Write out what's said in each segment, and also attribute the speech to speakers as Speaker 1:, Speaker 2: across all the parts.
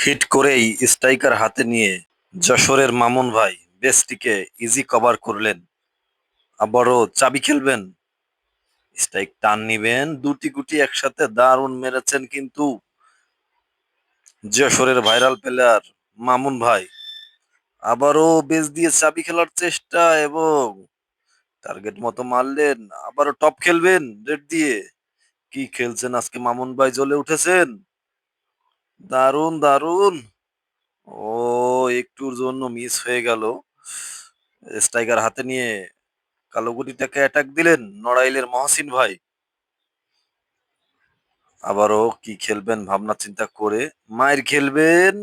Speaker 1: Hit করেই striker হাতে নিয়ে যশোরের মামুন ভাই বেসটিকে ইজি কভার করলেন। আবারও চাবি খেলবেন, স্ট্রাইক টান নিবেন, দুটি গুটি একসাথে দারুণ মেরেছেন কিন্তু যশোরের ভাইরাল প্লেয়ার মামুন ভাই। আবারও বেস দিয়ে চাবি খেলার চেষ্টা এবং টার্গেট মতো মারলেন। আবারও টপ খেলবেন রেড দিয়ে। কি খেলছেন আজকে মামুন ভাই, জ্বলে উঠেছেন। দারুণ দারুণ। ও, একটুর জন্য মিস হয়ে গেল। স্ট্রাইকার হাতে নিয়ে কালো গুটিটাকে অ্যাটাক দিলেন নড়াইলের মহসিন ভাই। আবারও কি খেলবেন ভাবনা চিন্তা করে মায়ের খেলবেন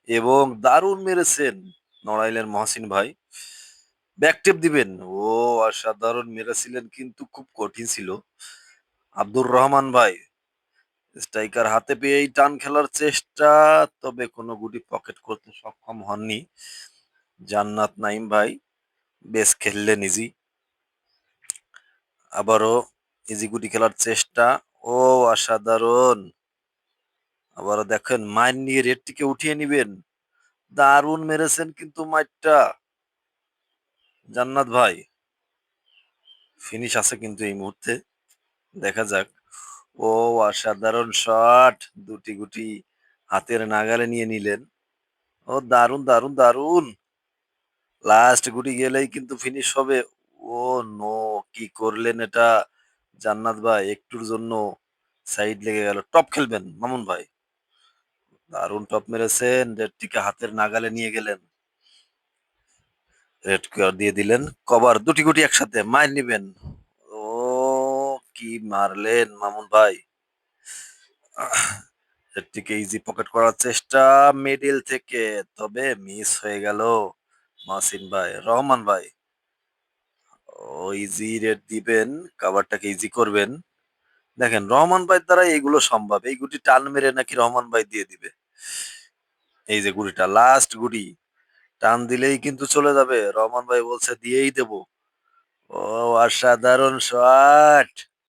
Speaker 1: এবং দারুণ মেরেছেন নড়াইলের মহসিন ভাই। ব্যাকটেপ দিবেন। ও, অসাধারণ মেরেছিলেন কিন্তু খুব কঠিন ছিল। আব্দুর রহমান ভাই স্ট্রাইকার হাতে পেয়েই টান খেলার চেষ্টা, তবে কোনো গুটি পকেট করতে সক্ষম হননি জান্নাত নাইম ভাই। বেশ খেললেন ইজি। আবারও ইজি গুটি খেলার চেষ্টা। ও, অসাধারণ। আবারও দেখেন মাইর নিয়ে রেডটিকে উঠিয়ে নিবেন। দারুণ মেরেছেন কিন্তু মাইরটা জান্নাত ভাই। ফিনিশ আছে কিন্তু এই মুহূর্তে, দেখা যাক। ও, অসাধারণ শট, দুটি গুটি হাতের নাগালে নিয়ে নিলেন। ও, দারুণ দারুণ দারুণ। লাস্ট গুটি গেলেই কিন্তু ফিনিশ হবে। ও নো, কি করলেন এটা জান্নাত ভাই, একটুর জন্য সাইড লেগে গেল। টপ খেলবেন মামুন ভাই, দারুণ টপ মেরেছেন, রেডটিকে হাতের নাগালে নিয়ে গেলেন। রেড কার্ড দিয়ে দিলেন, কভার দুটি গুটি একসাথে মার নিবেন। ও, কি মারলেন মামুন ভাই। রেডটিকে ইজি পকেট করার চেষ্টা মিডিল থেকে, তবে মিস হয়ে গেল। মাসিন ভাই, রহমান ভাই, ও ইজি রেড দিবেন, কাভারটাকে ইজি করবেন। দেখেন রহমান ভাই দ্বারা এইগুলো সম্ভব, এই গুটি টান মেরে নাকি রহমান ভাই দিয়ে দিবে। এই যে গুটিটা লাস্ট গুটি, টান দিলেই কিন্তু চলে যাবে, রহমান ভাই বলছে দিয়েই দেব। ও, অসাধারণ শট।